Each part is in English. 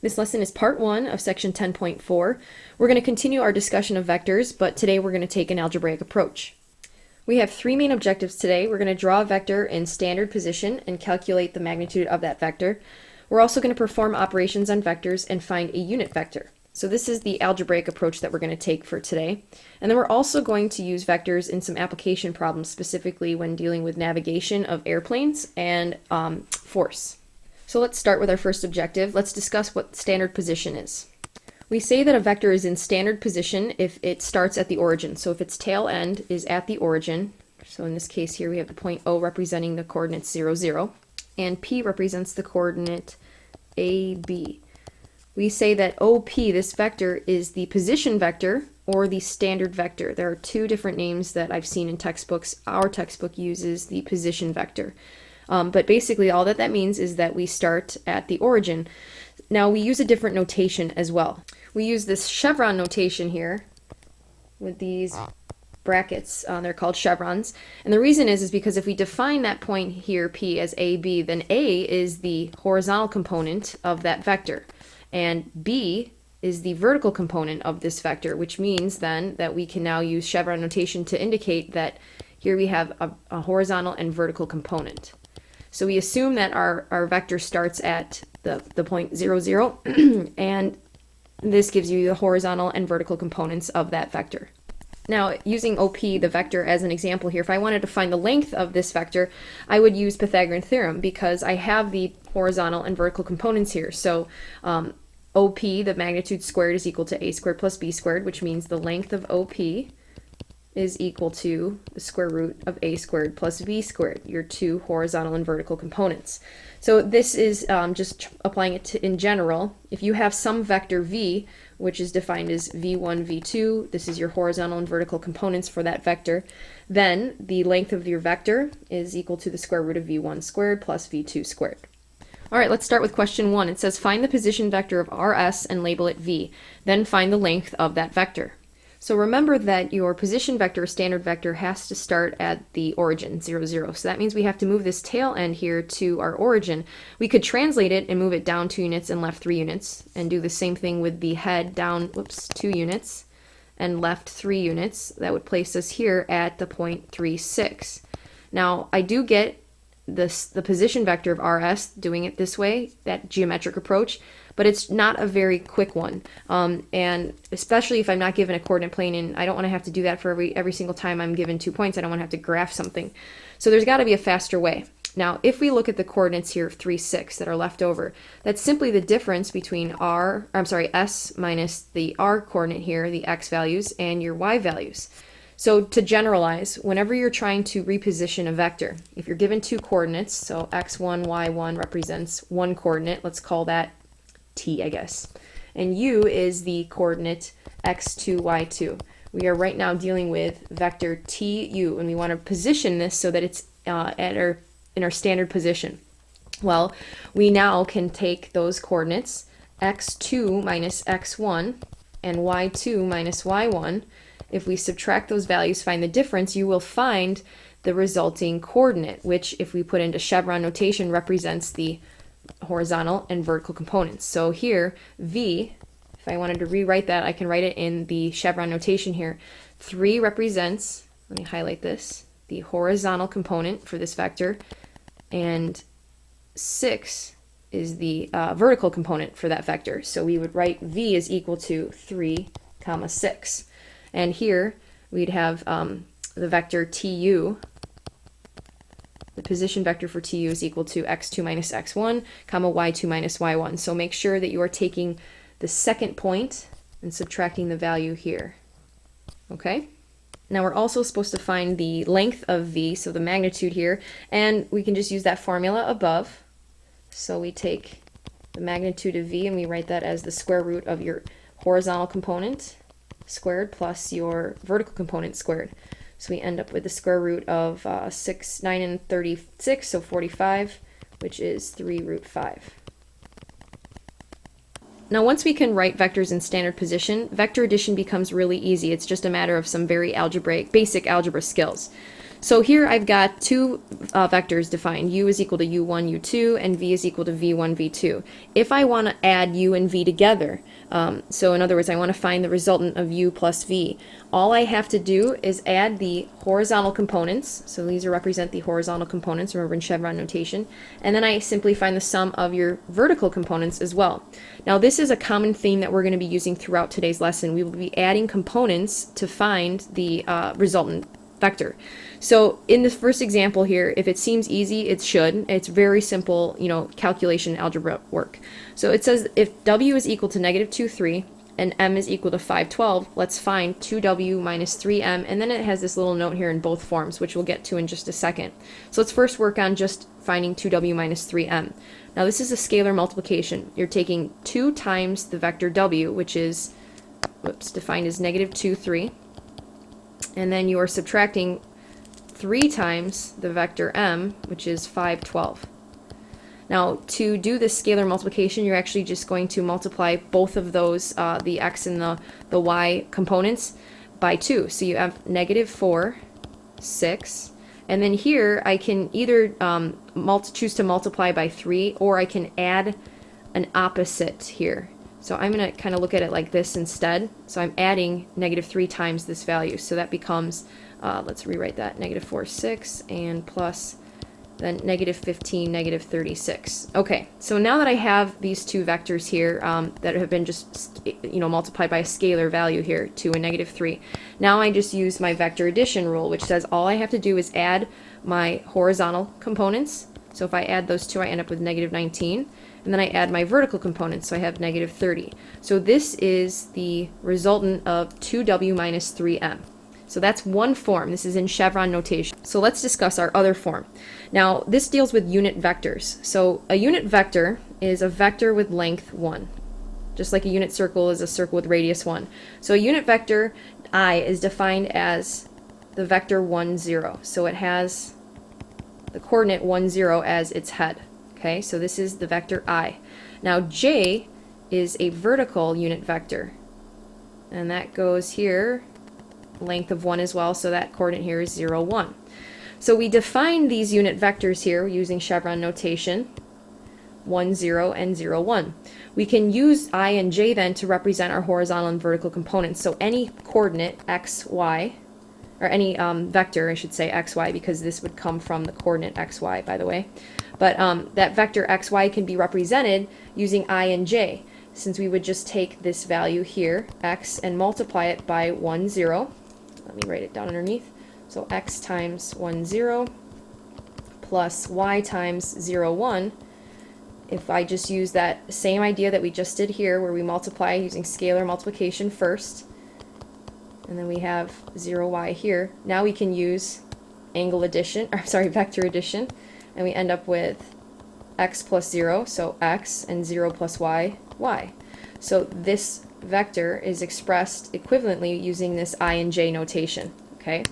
This lesson is part 1 of section 10.4. We're going to continue our discussion of vectors, but today we're going to take an algebraic approach. We have 3 main objectives today. We're going to draw a vector in standard position and calculate the magnitude of that vector. We're also going to perform operations on vectors and find a unit vector. So this is the algebraic approach that we're going to take for today. And then we're also going to use vectors in some application problems, specifically when dealing with navigation of airplanes and force. So let's start with our first objective. Let's discuss what standard position is. We say that a vector is in standard position if it starts at the origin. So if its tail end is at the origin, so in this case here we have the point O representing the coordinates 0, 0, and P represents the coordinate AB. We say that OP, this vector, is the position vector or the standard vector. There are 2 different names that I've seen in textbooks. Our textbook uses the position vector. But basically all that means is that we start at the origin. Now we use a different notation as well. We use this chevron notation here with these brackets. They're called chevrons. And the reason is because if we define that point here, P, as AB, then A is the horizontal component of that vector. And B is the vertical component of this vector, which means then that we can now use chevron notation to indicate that here we have a horizontal and vertical component. So we assume that our vector starts at the point 0, 0, and this gives you the horizontal and vertical components of that vector. Now, using OP, the vector, as an example here, if I wanted to find the length of this vector, I would use Pythagorean theorem because I have the horizontal and vertical components here. So OP, the magnitude squared, is equal to A squared plus B squared, which means the length of OP is equal to the square root of A squared plus B squared, your 2 horizontal and vertical components. So this is just applying it to, in general. If you have some vector V, which is defined as V1, V2, this is your horizontal and vertical components for that vector, then the length of your vector is equal to the square root of V1 squared plus V2 squared. All right, let's start with question 1. It says find the position vector of RS and label it V, then find the length of that vector. So remember that your position vector, or standard vector, has to start at the origin, 0, 0. So that means we have to move this tail end here to our origin. We could translate it and move it down 2 units and left 3 units, and do the same thing with the head down, 2 units and left 3 units. That would place us here at the point 3, 6. Now, I do get the position vector of RS doing it this way, that geometric approach, but it's not a very quick one. And especially if I'm not given a coordinate plane, and I don't want to have to do that for every single time I'm given 2 points. I don't want to have to graph something. So there's got to be a faster way. Now, if we look at the coordinates here of 3, 6 that are left over, that's simply the difference between S minus the R coordinate here, the X values, and your Y values. So to generalize, whenever you're trying to reposition a vector, if you're given 2 coordinates, so x1, y1 represents 1 coordinate, let's call that t, I guess, and u is the coordinate x2, y2. We are right now dealing with vector tu, and we want to position this so that it's in our standard position. Well, we now can take those coordinates x2 minus x1 and y2 minus y1. If we subtract those values, find the difference, you will find the resulting coordinate, which, if we put into chevron notation, represents the horizontal and vertical components. So here, V, if I wanted to rewrite that, I can write it in the chevron notation here. 3 represents, let me highlight this, the horizontal component for this vector, and 6 is the vertical component for that vector. So we would write V is equal to 3, 6. And here we'd have the vector tu. The position vector for tu is equal to x2 minus x1, comma y2 minus y1. So make sure that you are taking the second point and subtracting the value here. Okay? Now we're also supposed to find the length of v, so the magnitude here, and we can just use that formula above. So we take the magnitude of v and we write that as the square root of your horizontal component squared plus your vertical component squared. So we end up with the square root of 6, 9, and 36, so 45, which is 3 root 5. Now once we can write vectors in standard position, vector addition becomes really easy. It's just a matter of some very basic algebra skills. So here I've got two vectors defined. U is equal to U1, U2, and V is equal to V1, V2. If I want to add U and V together, so in other words, I want to find the resultant of U plus V, all I have to do is add the horizontal components. So these represent the horizontal components, remember in chevron notation. And then I simply find the sum of your vertical components as well. Now this is a common theme that we're going to be using throughout today's lesson. We will be adding components to find the resultant vector. So in this first example here, if it seems easy, it should. It's very simple, calculation algebra work. So it says if W is equal to negative 2, 3, and M is equal to 5, 12, let's find 2W minus 3M, and then it has this little note here in both forms, which we'll get to in just a second. So let's first work on just finding 2W minus 3M. Now this is a scalar multiplication. You're taking 2 times the vector W, which is, defined as negative 2, 3, and then you are subtracting 3 times the vector M, which is 5, 12. Now, to do this scalar multiplication, you're actually just going to multiply both of those, the x and the y components, by 2. So you have negative 4, 6, and then here I can either choose to multiply by 3, or I can add an opposite here. So I'm going to kind of look at it like this instead. So I'm adding negative 3 times this value. So that becomes, let's rewrite that, negative 4, 6, and plus then negative 15, negative 36. Okay, so now that I have these two vectors here that have been just, multiplied by a scalar value here, 2 and negative 3, now I just use my vector addition rule, which says all I have to do is add my horizontal components. So if I add those two, I end up with negative 19. And then I add my vertical components, so I have negative 30. So this is the resultant of 2W minus 3M. So that's one form. This is in chevron notation. So let's discuss our other form. Now, this deals with unit vectors. So a unit vector is a vector with length 1, just like a unit circle is a circle with radius 1. So a unit vector, I, is defined as the vector 1, 0. So it has the coordinate 1, 0 as its head. Okay, so this is the vector I. Now J is a vertical unit vector, and that goes here, length of 1 as well, so that coordinate here is 0, 1. So we define these unit vectors here using chevron notation, 1, 0, and 0, 1. We can use I and J then to represent our horizontal and vertical components. So any coordinate x, y, or any vector, I should say x, y, because this would come from the coordinate x, y, by the way. But that vector x, y can be represented using I and j, since we would just take this value here, x, and multiply it by 1, 0. Let me write it down underneath. So x times 1, 0 plus y times 0, 1. If I just use that same idea that we just did here, where we multiply using scalar multiplication first, and then we have 0y here, now we can use angle addition, or sorry, vector addition, and we end up with x plus 0, so x, and 0 plus y, y. So this vector is expressed equivalently using this I and j notation. Okay,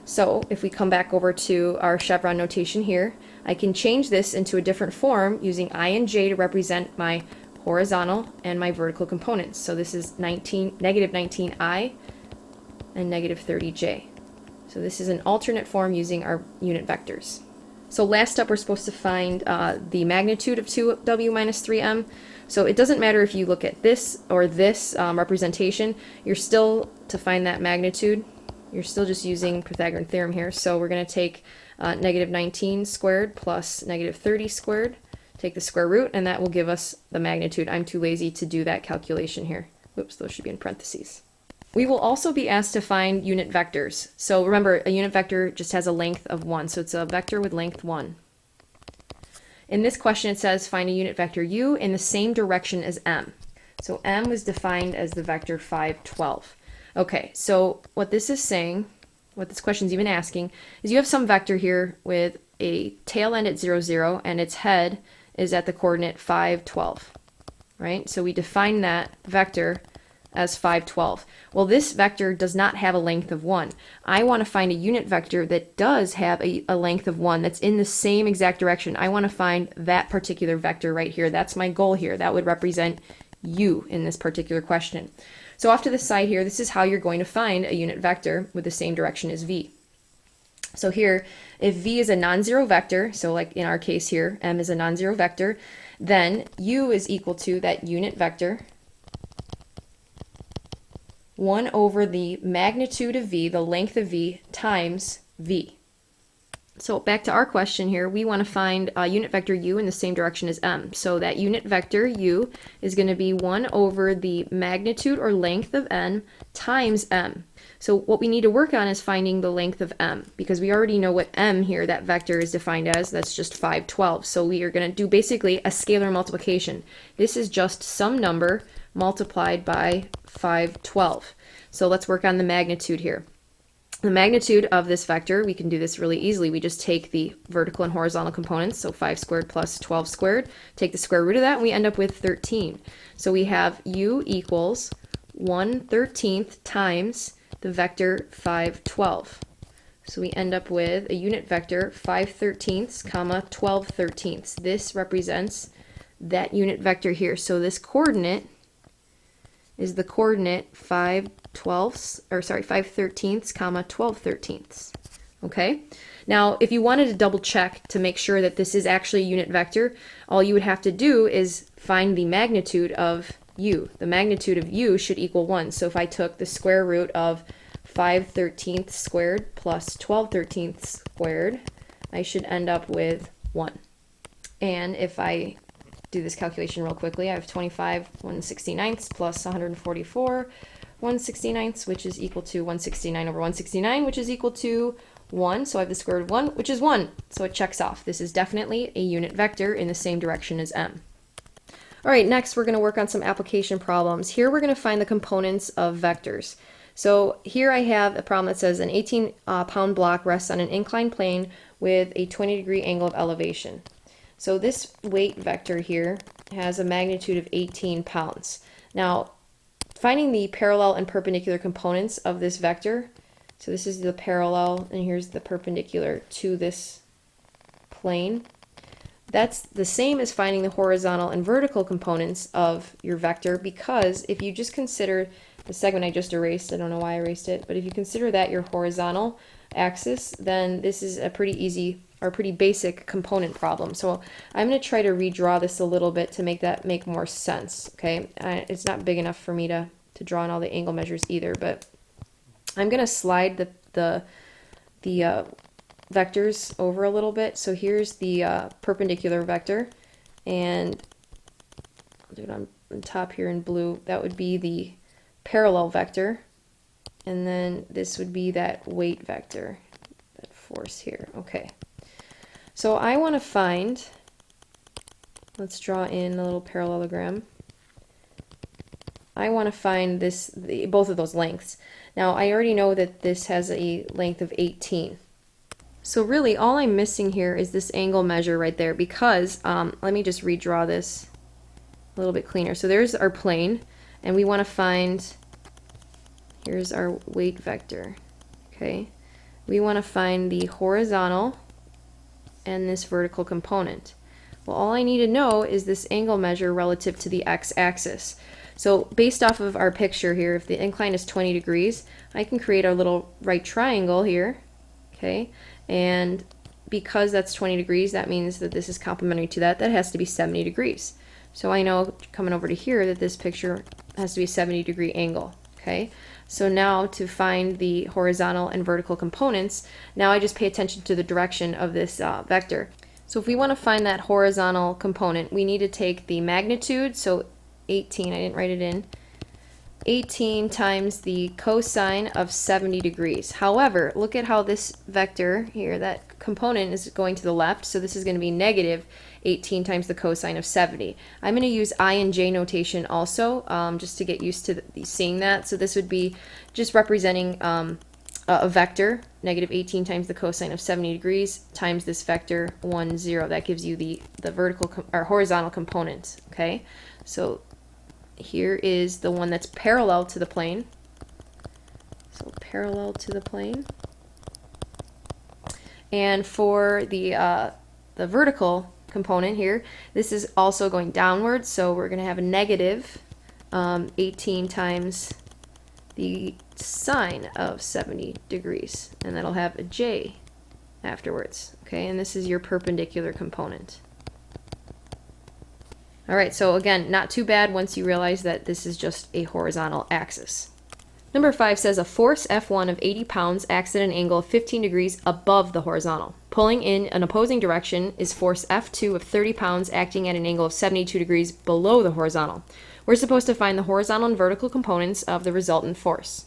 so if we come back over to our chevron notation here, I can change this into a different form using I and j to represent my horizontal and my vertical components. So this is negative 19i and negative 30j. So this is an alternate form using our unit vectors. So last up, we're supposed to find the magnitude of 2w minus 3m. So it doesn't matter if you look at this or this representation, you're still, to find that magnitude, you're still just using Pythagorean theorem here. So we're going to take negative 19 squared plus negative 30 squared, take the square root, and that will give us the magnitude. I'm too lazy to do that calculation here. Oops, those should be in parentheses. We will also be asked to find unit vectors. So remember, a unit vector just has a length of 1, so it's a vector with length 1. In this question it says find a unit vector u in the same direction as m. So m was defined as the vector 5, 12. Okay, so what this is saying, what this question is even asking, is you have some vector here with a tail end at 0, 0, and its head is at the coordinate 5, 12. Right? So we define that vector as 5, 12. Well, this vector does not have a length of 1. I want to find a unit vector that does have a length of 1 that's in the same exact direction. I want to find that particular vector right here. That's my goal here. That would represent u in this particular question. So off to the side here, this is how you're going to find a unit vector with the same direction as v. So here, if v is a non-zero vector, so like in our case here, m is a non-zero vector, then u is equal to that unit vector 1 over the magnitude of v, the length of v, times v. So back to our question here, we want to find a unit vector u in the same direction as m. So that unit vector u is going to be 1 over the magnitude or length of n times m. So what we need to work on is finding the length of m, because we already know what m here, that vector, is defined as. That's just 512. So we are going to do basically a scalar multiplication. This is just some number multiplied by 512. So let's work on the magnitude here. The magnitude of this vector, we can do this really easily. We just take the vertical and horizontal components, so 5 squared plus 12 squared, take the square root of that, and we end up with 13. So we have u equals 1/13 times the vector 512. So we end up with a unit vector 5/13, comma 12/13. This represents that unit vector here. So this coordinate is the coordinate 5/13, comma 12/13. Okay? Now, if you wanted to double check to make sure that this is actually a unit vector, all you would have to do is find the magnitude of u. The magnitude of u should equal 1. So if I took the square root of 5/13 squared plus 12/13 squared, I should end up with 1. And if I do this calculation real quickly, I have 25 1/69 plus 144 1/69, which is equal to 169 over 169, which is equal to 1. So I have the square root of 1, which is 1. So it checks off. This is definitely a unit vector in the same direction as m. All right, next we're going to work on some application problems. Here we're going to find the components of vectors. So here I have a problem that says an 18-pound block rests on an inclined plane with a 20-degree angle of elevation. So this weight vector here has a magnitude of 18 pounds. Now, finding the parallel and perpendicular components of this vector, so this is the parallel and here's the perpendicular to this plane. That's the same as finding the horizontal and vertical components of your vector, because if you just consider the segment I just erased, I don't know why I erased it, but if you consider that your horizontal axis, then this is a pretty easy or pretty basic component problem. So I'm going to try to redraw this a little bit to make that make more sense. Okay, it's not big enough for me to draw in all the angle measures either, but I'm going to slide the vectors over a little bit. So here's the perpendicular vector, and I'll do it on top here in blue. That would be the parallel vector, and then this would be that weight vector, that force here. Okay. So I want to find, let's draw in a little parallelogram. I want to find both of those lengths. Now I already know that this has a length of 18. So really all I'm missing here is this angle measure right there, because let me just redraw this a little bit cleaner. So there's our plane, and we want to find, here's our weight vector. Okay, we want to find the horizontal and this vertical component. Well, all I need to know is this angle measure relative to the x-axis. So based off of our picture here, if the incline is 20 degrees, I can create our little right triangle here, okay? And because that's 20 degrees, that means that this is complementary to that. That has to be 70 degrees. So I know coming over to here that this picture has to be a 70-degree angle, okay? So now to find the horizontal and vertical components, now I just pay attention to the direction of this vector. So if we want to find that horizontal component, we need to take the magnitude, so 18, I didn't write it in, 18 times the cosine of 70 degrees. However, look at how this vector here, that component is going to the left, so this is going to be negative 18 times the cosine of 70. I'm going to use I and J notation also, just to get used to seeing that. So this would be just representing a vector, negative 18 times the cosine of 70 degrees times this vector 1, 0. That gives you the vertical or horizontal component. Okay, so here is the one that's parallel to the plane. So parallel to the plane. And for the vertical component here, this is also going downwards, so we're going to have a negative 18 times the sine of 70 degrees, and that'll have a j afterwards. Okay, and this is your perpendicular component. All right, so again, not too bad once you realize that this is just a horizontal axis. Number 5 says a force F1 of 80 pounds acts at an angle of 15 degrees above the horizontal. Pulling in an opposing direction is force F2 of 30 pounds acting at an angle of 72 degrees below the horizontal. We're supposed to find the horizontal and vertical components of the resultant force.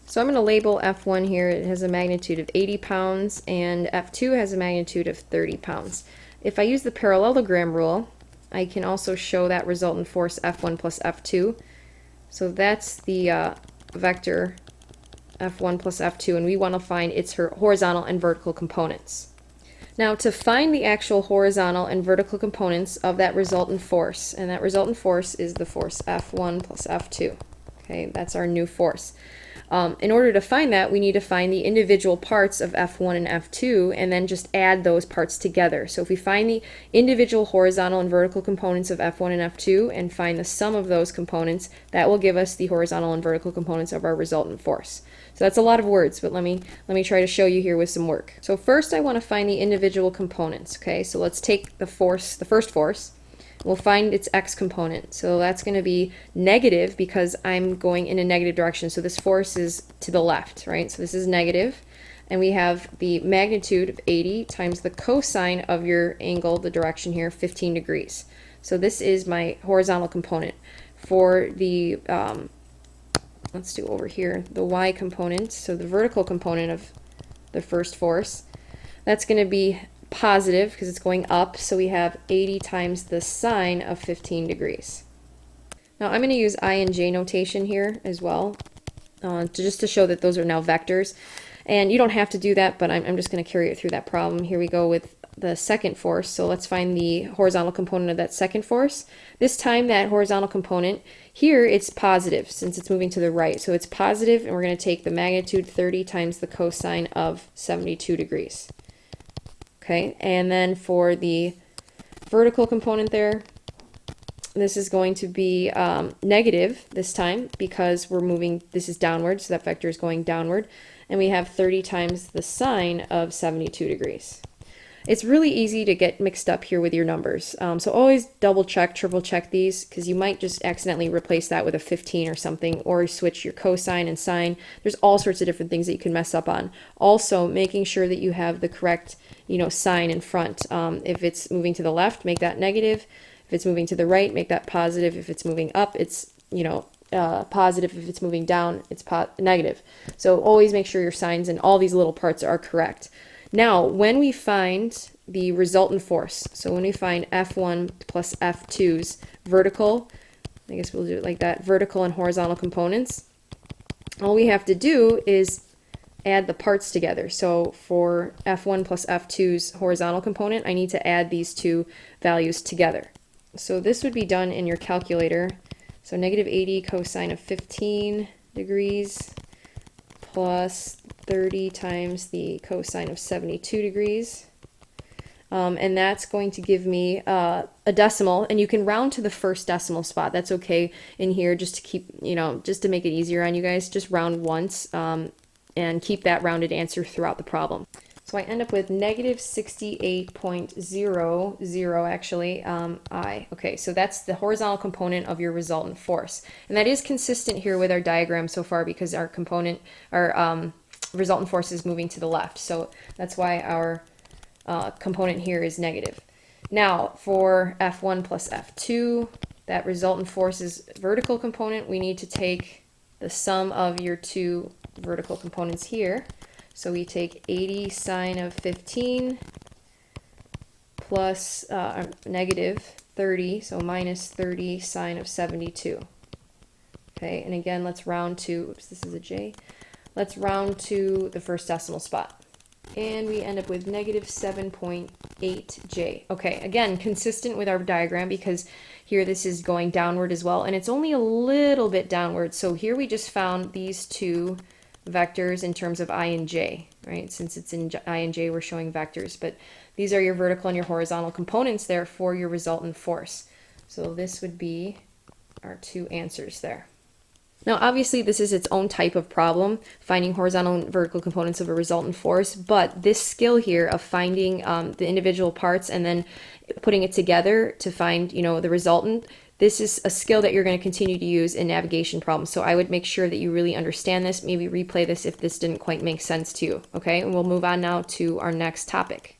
So I'm going to label F1 here. It has a magnitude of 80 pounds, and F2 has a magnitude of 30 pounds. If I use the parallelogram rule, I can also show that resultant force F1 plus F2. So that's the vector F1 plus F2, and we want to find its horizontal and vertical components. Now, to find the actual horizontal and vertical components of that resultant force, and that resultant force is the force F1 plus F2. Okay, that's our new force. In order to find that, we need to find the individual parts of F1 and F2 and then just add those parts together. So if we find the individual horizontal and vertical components of F1 and F2 and find the sum of those components, that will give us the horizontal and vertical components of our resultant force. So that's a lot of words, but let me try to show you here with some work. So first I want to find the individual components. Okay, so let's take the force, the first force. We'll find its x component. So that's going to be negative because I'm going in a negative direction. So this force is to the left, right? So this is negative. And we have the magnitude of 80 times the cosine of your angle, the direction here, 15 degrees. So this is my horizontal component. For the, let's do over here, the y component, so the vertical component of the first force, that's going to be positive because it's going up, so we have 80 times the sine of 15 degrees. Now I'm going to use I and j notation here as well, just to show that those are now vectors. And you don't have to do that, but I'm just going to carry it through that problem. Here we go with the second force. So let's find the horizontal component of that second force. This time that horizontal component, here it's positive since it's moving to the right. So it's positive, and we're going to take the magnitude 30 times the cosine of 72 degrees. Okay, and then for the vertical component there, this is going to be negative this time because we're moving, this is downward, so that vector is going downward, and we have 30 times the sine of 72 degrees. It's really easy to get mixed up here with your numbers, so always double check, triple check these, because you might just accidentally replace that with a 15 or something, or switch your cosine and sine. There's all sorts of different things that you can mess up on. Also, making sure that you have the correct sign in front. If it's moving to the left, make that negative. If it's moving to the right, make that positive. If it's moving up, it's positive. If it's moving down, it's negative. So always make sure your signs and all these little parts are correct. Now, when we find the resultant force, so when we find F1 plus F2's vertical, I guess we'll do it like that, vertical and horizontal components, all we have to do is add the parts together. So for F1 plus F2's horizontal component, I need to add these two values together. So this would be done in your calculator. So negative 80 cosine of 15 degrees plus 30 times the cosine of 72 degrees. And that's going to give me a decimal, and you can round to the first decimal spot. That's okay in here, just to keep, just to make it easier on you guys. Just round once and keep that rounded answer throughout the problem. So I end up with negative 68.00 actually, I. Okay, so that's the horizontal component of your resultant force. And that is consistent here with our diagram so far because our resultant force is moving to the left. So that's why our component here is negative. Now for F1 plus F2, that resultant force is vertical component. We need to take the sum of your two vertical components here. So we take 80 sine of 15 plus negative 30, so minus 30 sine of 72. Okay, and again, let's round to, oops, this is a J. Let's round to the first decimal spot. And we end up with negative 7.8J. Okay, again, consistent with our diagram because here this is going downward as well, and it's only a little bit downward. So here we just found these two vectors in terms of I and J, right? Since it's in I and J, we're showing vectors, but these are your vertical and your horizontal components there for your resultant force. So this would be our two answers there. Now, obviously, this is its own type of problem, finding horizontal and vertical components of a resultant force, but this skill here of finding the individual parts and then putting it together to find, the resultant, this is a skill that you're going to continue to use in navigation problems. So I would make sure that you really understand this, maybe replay this if this didn't quite make sense to you, okay? And we'll move on now to our next topic.